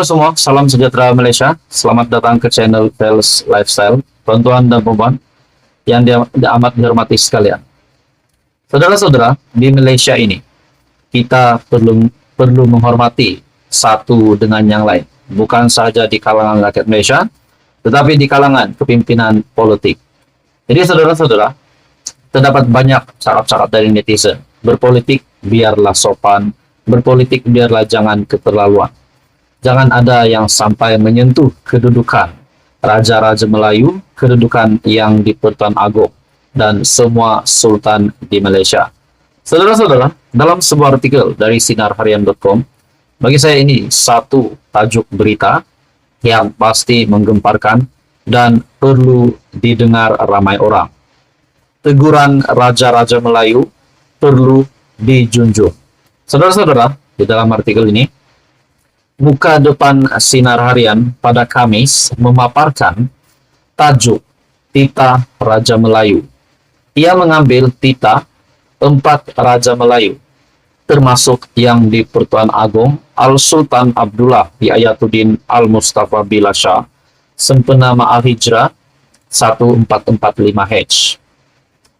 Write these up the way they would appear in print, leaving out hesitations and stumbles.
Halo semua, salam sejahtera Malaysia. Selamat datang ke channel Tales Lifestyle. Tuan-tuan dan puan yang amat dihormati sekalian. Saudara-saudara, di Malaysia ini kita perlu menghormati satu dengan yang lain. Bukan sahaja di kalangan rakyat Malaysia, tetapi di kalangan kepimpinan politik. Jadi saudara-saudara, terdapat banyak cakap-cakap dari netizen. Berpolitik biarlah sopan, berpolitik biarlah jangan keterlaluan. Jangan ada yang sampai menyentuh kedudukan Raja-Raja Melayu, kedudukan yang di Pertuan Agong, dan semua Sultan di Malaysia. Saudara-saudara, dalam sebuah artikel dari sinarharian.com, bagi saya ini satu tajuk berita yang pasti menggemparkan dan perlu didengar ramai orang. Teguran Raja-Raja Melayu perlu dijunjung. Saudara-saudara, di dalam artikel ini, muka depan Sinar Harian pada Kamis memaparkan tajuk Titah Raja Melayu. Ia mengambil titah 4 Raja Melayu, termasuk yang di Pertuan Agong, Al-Sultan Abdullah Yayatuddin Al-Mustafa Billah Shah, sempena Al-Hijrah 1445H.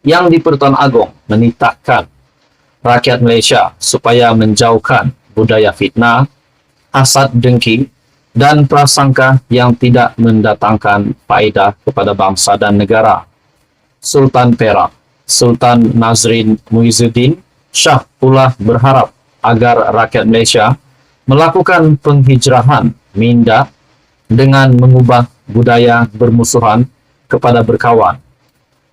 Yang di Pertuan Agong menitahkan rakyat Malaysia supaya menjauhkan budaya fitnah, hasad dengki, dan prasangka yang tidak mendatangkan faedah kepada bangsa dan negara. Sultan Perak, Sultan Nazrin Muizuddin Shah pula berharap agar rakyat Malaysia melakukan penghijrahan minda dengan mengubah budaya bermusuhan kepada berkawan.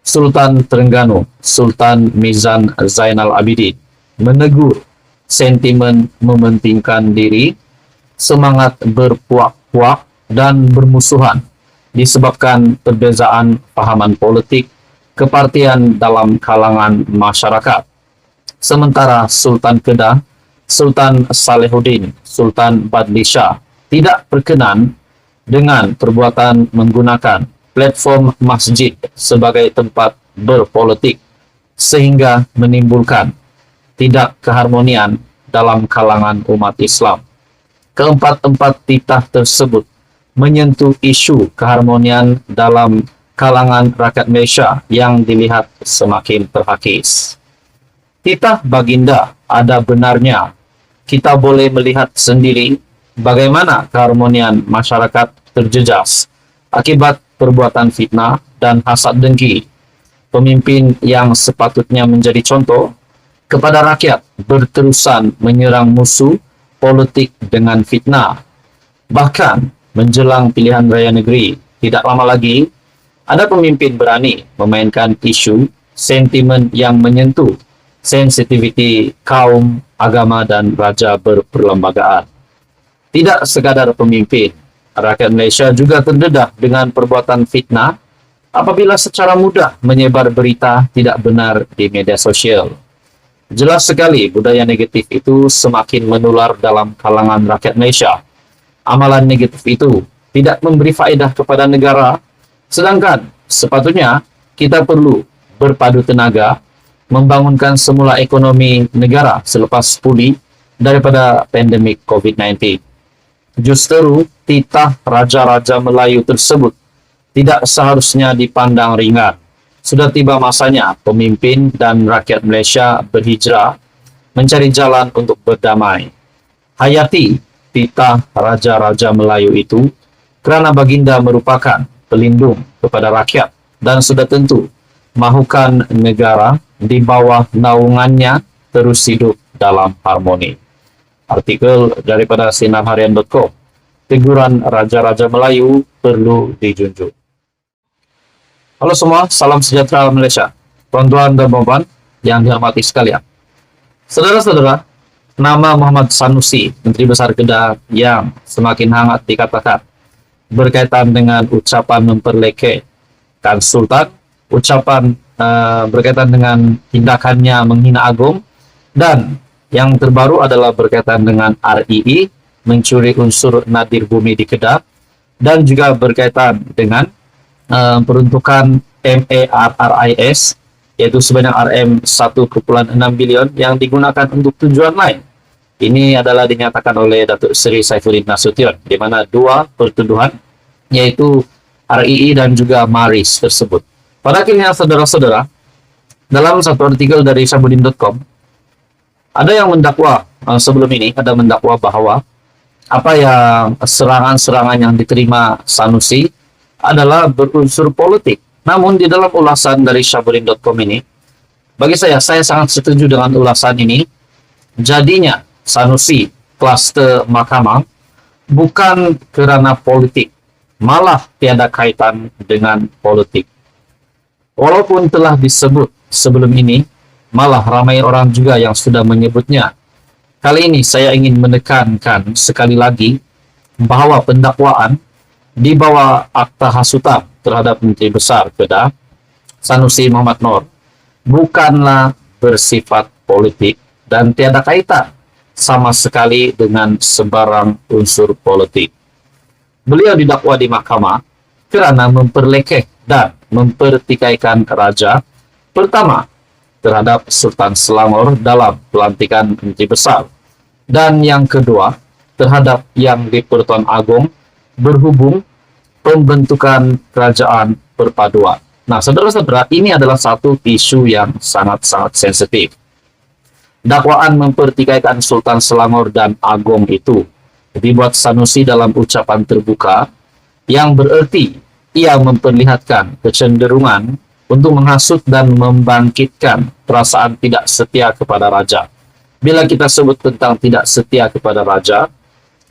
Sultan Terengganu, Sultan Mizan Zainal Abidin, menegur sentimen mementingkan diri, semangat berpuak-puak dan bermusuhan disebabkan perbezaan pahaman politik, kepartian dalam kalangan masyarakat. Sementara Sultan Kedah, Sultan Salehuddin, Sultan Badli Shah tidak berkenan dengan perbuatan menggunakan platform masjid sebagai tempat berpolitik sehingga menimbulkan tidak keharmonian dalam kalangan umat Islam. Keempat-empat titah tersebut menyentuh isu keharmonian dalam kalangan rakyat Malaysia yang dilihat semakin terhakis. Titah baginda ada benarnya. Kita boleh melihat sendiri bagaimana keharmonian masyarakat terjejas akibat perbuatan fitnah dan hasad dengki. Pemimpin yang sepatutnya menjadi contoh kepada rakyat berterusan menyerang musuh politik dengan fitnah. Bahkan menjelang pilihan raya negeri tidak lama lagi, ada pemimpin berani memainkan isu sentimen yang menyentuh sensitiviti kaum, agama, dan raja berperlembagaan. Tidak sekadar pemimpin, rakyat Malaysia juga terdedah dengan perbuatan fitnah apabila secara mudah menyebar berita tidak benar di media sosial. Jelas sekali budaya negatif itu semakin menular dalam kalangan rakyat Malaysia. Amalan negatif itu tidak memberi faedah kepada negara, sedangkan sepatutnya kita perlu berpadu tenaga membangunkan semula ekonomi negara selepas pulih daripada pandemik COVID-19. Justru titah Raja-Raja Melayu tersebut tidak seharusnya dipandang ringan. Sudah tiba masanya pemimpin dan rakyat Malaysia berhijrah mencari jalan untuk berdamai. Hayati titah Raja-Raja Melayu itu kerana baginda merupakan pelindung kepada rakyat dan sudah tentu mahukan negara di bawah naungannya terus hidup dalam harmoni. Artikel daripada sinarharian.com. Teguran Raja-Raja Melayu perlu dijunjung. Halo semua, salam sejahtera Malaysia. Tuan-tuan dan puan yang dihormati sekalian. Saudara-saudara, nama Muhammad Sanusi, Menteri Besar Kedah yang semakin hangat dikatakan berkaitan dengan ucapan memperlekehkan Sultan, ucapan berkaitan dengan tindakannya menghina Agong, dan yang terbaru adalah berkaitan dengan RII, mencuri unsur nadir bumi di Kedah, dan juga berkaitan dengan peruntukan MARRIS, yaitu sebanyak RM 1,6 bilion yang digunakan untuk tujuan lain. Ini adalah dinyatakan oleh Datuk Seri Saifuddin Nasution, di mana dua pertuduhan, yaitu RII dan juga Maris tersebut. Pada akhirnya, saudara-saudara, dalam satu artikel dari Syahbudin.com, ada yang mendakwa, sebelum ini, ada mendakwa bahwa apa yang serangan-serangan yang diterima Sanusi adalah berunsur politik. Namun di dalam ulasan dari Syahbudin.com ini, bagi saya sangat setuju dengan ulasan ini. Jadinya Sanusi klaster mahkamah bukan kerana politik, malah tiada kaitan dengan politik. Walaupun telah disebut sebelum ini, malah ramai orang juga yang sudah menyebutnya. Kali ini saya ingin menekankan sekali lagi bahwa pendakwaan di bawah akta hasutan terhadap Menteri Besar Kedah Sanusi Muhammad Nor bukanlah bersifat politik dan tiada kaitan sama sekali dengan sebarang unsur politik. Beliau didakwa di mahkamah kerana memperlekeh dan mempertikaikan raja, pertama terhadap Sultan Selangor dalam pelantikan Menteri Besar, dan yang kedua terhadap Yang di-Pertuan Agong berhubung pembentukan kerajaan perpaduan. Nah, saudara-saudara, ini adalah satu isu yang sangat-sangat sensitif. Dakwaan mempertikaikan Sultan Selangor dan Agong itu dibuat Sanusi dalam ucapan terbuka yang bererti ia memperlihatkan kecenderungan untuk menghasut dan membangkitkan perasaan tidak setia kepada raja. Bila kita sebut tentang tidak setia kepada raja,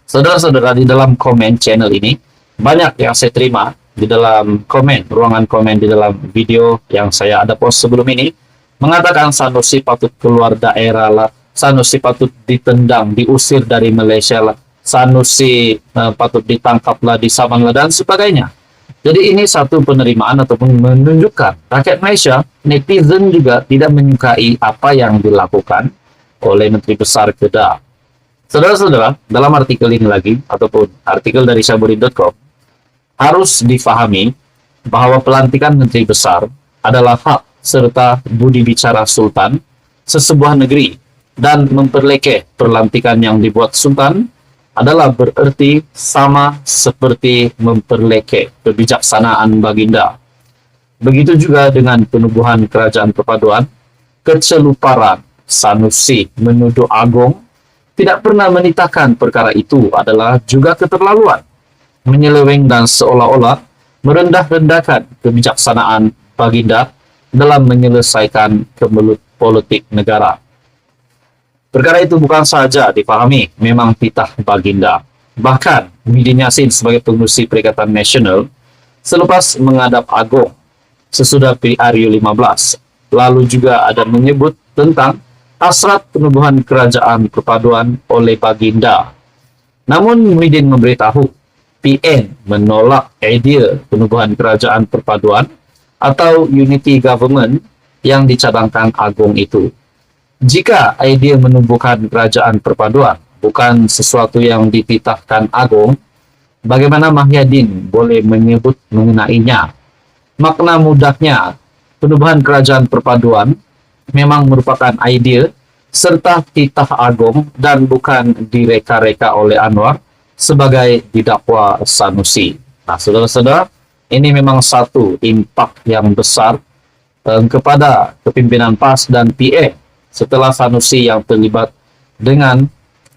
saudara-saudara, di dalam komen channel ini, banyak yang saya terima di dalam komen, ruangan komen di dalam video yang saya ada post sebelum ini, mengatakan Sanusi patut keluar daerah lah, Sanusi patut ditendang, diusir dari Malaysia lah, Sanusi patut ditangkaplah di Sabang lah, dan sebagainya. Jadi ini satu penerimaan ataupun menunjukkan rakyat Malaysia, netizen juga tidak menyukai apa yang dilakukan oleh Menteri Besar Kedah. Saudara-saudara, dalam artikel ini lagi, ataupun artikel dari Syahbudin.com, harus difahami bahwa pelantikan Menteri Besar adalah hak serta budi bicara Sultan sesebuah negeri, dan memperlekeh pelantikan yang dibuat Sultan adalah bererti sama seperti memperlekeh kebijaksanaan Baginda. Begitu juga dengan penubuhan kerajaan perpaduan, keceluparan Sanusi menuduh Agong tidak pernah menitahkan perkara itu adalah juga keterlaluan, menyeleweng dan seolah-olah merendah-rendahkan kebijaksanaan Baginda dalam menyelesaikan kemelut politik negara. Perkara itu bukan saja dipahami memang titah Baginda. Bahkan Muhyiddin Yassin sebagai pengerusi Perikatan Nasional selepas menghadap Agong sesudah PRU 15, lalu juga ada menyebut tentang hasrat penubuhan kerajaan perpaduan oleh Baginda. Namun Muhyiddin memberitahu PN menolak idea penubuhan kerajaan perpaduan atau unity government yang dicadangkan Agong itu. Jika idea menubuhkan kerajaan perpaduan bukan sesuatu yang dititahkan Agong, bagaimana Muhyiddin boleh menyebut mengenainya? Makna mudahnya, penubuhan kerajaan perpaduan memang merupakan idea serta titah Agong dan bukan direka-reka oleh Anwar sebagai didakwa Sanusi. Nah, saudara-saudara, ini memang satu impak yang besar kepada kepimpinan PAS dan PA setelah Sanusi yang terlibat dengan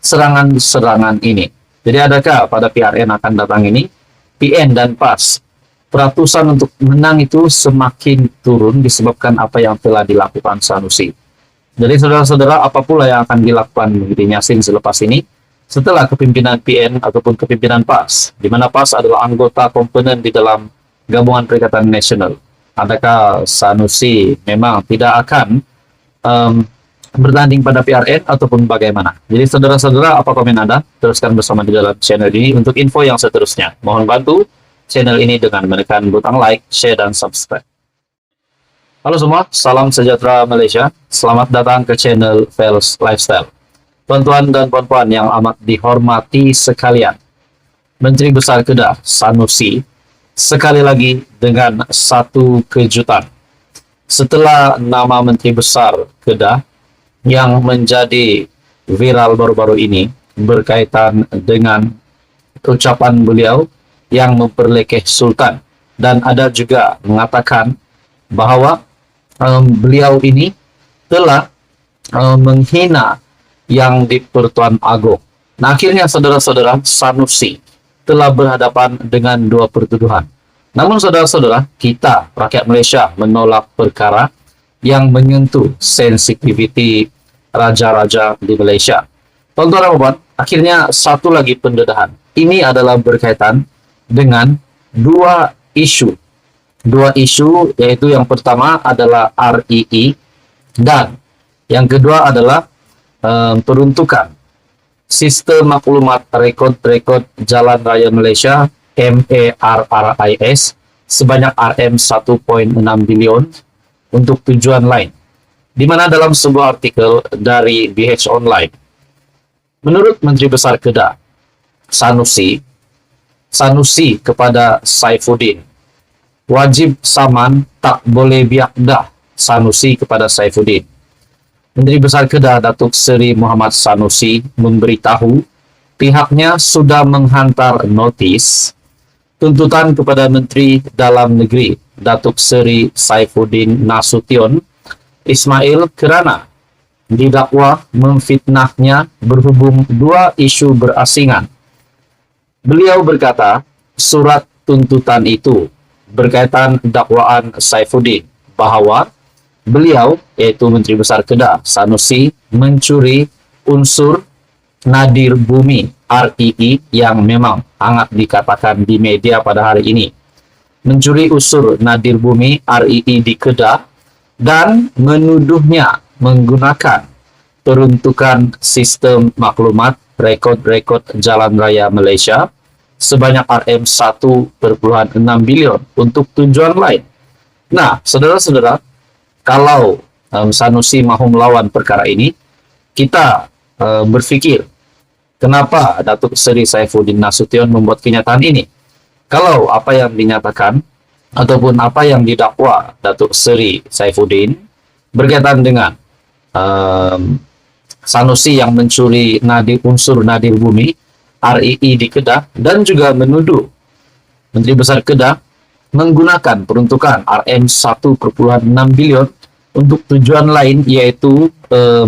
serangan-serangan ini. Jadi adakah pada PRN akan datang ini, PN dan PAS, peratusan untuk menang itu semakin turun disebabkan apa yang telah dilakukan Sanusi. Jadi saudara-saudara, apa pula yang akan dilakukan Muhyiddin Yassin selepas ini setelah kepimpinan PN ataupun kepimpinan PAS, di mana PAS adalah anggota komponen di dalam Gabungan Perikatan Nasional. Adakah Sanusi memang tidak akan bertanding pada PRN ataupun bagaimana? Jadi saudara-saudara, apa komen Anda? Teruskan bersama di dalam channel ini untuk info yang seterusnya. Mohon bantu channel ini dengan menekan butang like, share, dan subscribe. Halo semua, salam sejahtera Malaysia. Selamat datang ke channel Fels Lifestyle. Tuan-tuan dan puan-puan yang amat dihormati sekalian, Menteri Besar Kedah Sanusi sekali lagi dengan satu kejutan. Setelah nama Menteri Besar Kedah yang menjadi viral baru-baru ini berkaitan dengan ucapan beliau yang memperlekeh Sultan, dan ada juga mengatakan bahwa beliau ini telah menghina yang di Pertuan Agong. Nah, akhirnya saudara-saudara, Sanusi telah berhadapan dengan dua pertuduhan. Namun saudara-saudara, kita rakyat Malaysia menolak perkara yang menyentuh sensitiviti raja-raja di Malaysia. Tuan-tuan, akhirnya satu lagi pendedahan. Ini adalah berkaitan dengan dua isu. Dua isu, yaitu yang pertama adalah REE dan yang kedua adalah peruntukan Sistem Maklumat Rekod Jalan Raya Malaysia MARRIS sebanyak RM1.6 bilion untuk tujuan lain. Di mana dalam sebuah artikel dari BH Online, menurut Menteri Besar Kedah Sanusi kepada Saifuddin, wajib saman, tak boleh biak dah. Sanusi kepada Saifuddin. Menteri Besar Kedah Datuk Seri Muhammad Sanusi memberitahu pihaknya sudah menghantar notis tuntutan kepada Menteri Dalam Negeri Datuk Seri Saifuddin Nasution Ismail kerana didakwa memfitnahnya berhubung dua isu berasingan. Beliau berkata, surat tuntutan itu berkaitan dakwaan Saifuddin bahwa beliau, yaitu Menteri Besar Kedah Sanusi, mencuri unsur nadir bumi REE yang memang hangat dikatakan di media pada hari ini. Mencuri unsur nadir bumi REE di Kedah dan menuduhnya menggunakan peruntukan Sistem Maklumat Rekod Jalan Raya Malaysia sebanyak RM1.6 bilion untuk tujuan lain. Nah, saudara-saudara, kalau Sanusi mahu melawan perkara ini, kita berpikir, kenapa Datuk Seri Saifuddin Nasution membuat kenyataan ini? Kalau apa yang dinyatakan ataupun apa yang didakwa Datuk Seri Saifuddin berkaitan dengan Sanusi yang mencuri unsur nadir bumi REE di Kedah dan juga menuduh Menteri Besar Kedah menggunakan peruntukan RM1.6 bilion untuk tujuan lain, yaitu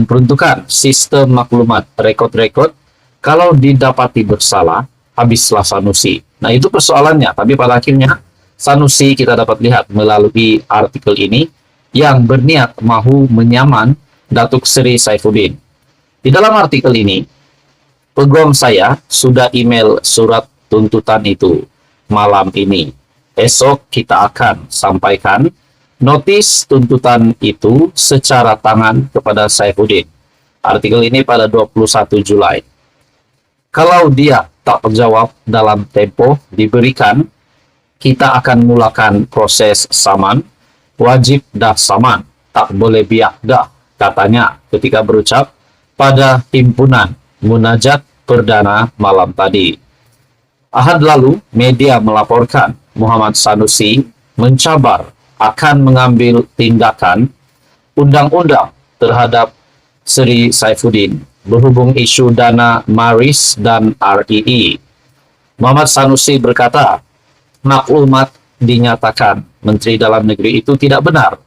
peruntukan Sistem Maklumat Rekod. Kalau didapati bersalah, habislah Sanusi. Nah, itu persoalannya. Tapi pada akhirnya Sanusi kita dapat lihat melalui artikel ini yang berniat mahu menyaman Datuk Seri Saifuddin. Di dalam artikel ini, peguam saya sudah email surat tuntutan itu malam ini. Esok kita akan sampaikan notis tuntutan itu secara tangan kepada Saifuddin. Artikel ini pada 21 Julai. Kalau dia tak terjawab dalam tempo diberikan, kita akan mulakan proses saman. Wajib dah saman, tak boleh biak dah, katanya ketika berucap pada himpunan munajat perdana malam tadi. Ahad lalu, media melaporkan Muhammad Sanusi mencabar akan mengambil tindakan undang-undang terhadap Seri Saifuddin berhubung isu dana Maris dan REE. Muhammad Sanusi berkata, maklumat dinyatakan Menteri Dalam Negeri itu tidak benar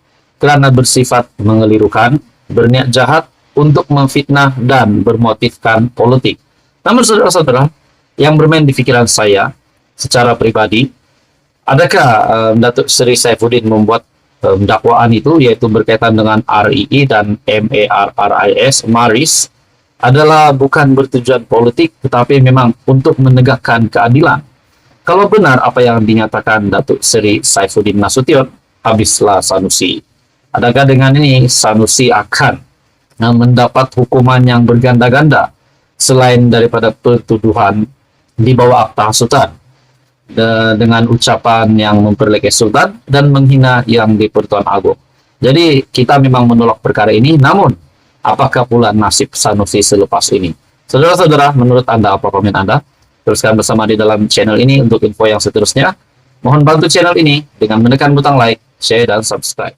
kerana bersifat mengelirukan, berniat jahat untuk memfitnah dan bermotifkan politik. Namun saudara-saudara, yang bermain di pikiran saya secara pribadi, adakah Datuk Seri Saifuddin membuat dakwaan itu, yaitu berkaitan dengan REE dan Maris, adalah bukan bertujuan politik, tetapi memang untuk menegakkan keadilan? Kalau benar apa yang dinyatakan Datuk Seri Saifuddin Nasution, habislah Sanusi. Adakah dengan ini Sanusi akan mendapat hukuman yang berganda-ganda selain daripada pertuduhan di bawah akta hasutan dengan ucapan yang memperlekeh Sultan dan menghina yang di Pertuan Agong? Jadi kita memang menolak perkara ini. Namun apakah pula nasib Sanusi selepas ini? Saudara-saudara, menurut Anda, apa komen Anda? Teruskan bersama di dalam channel ini untuk info yang seterusnya. Mohon bantu channel ini dengan menekan butang like, share, dan subscribe.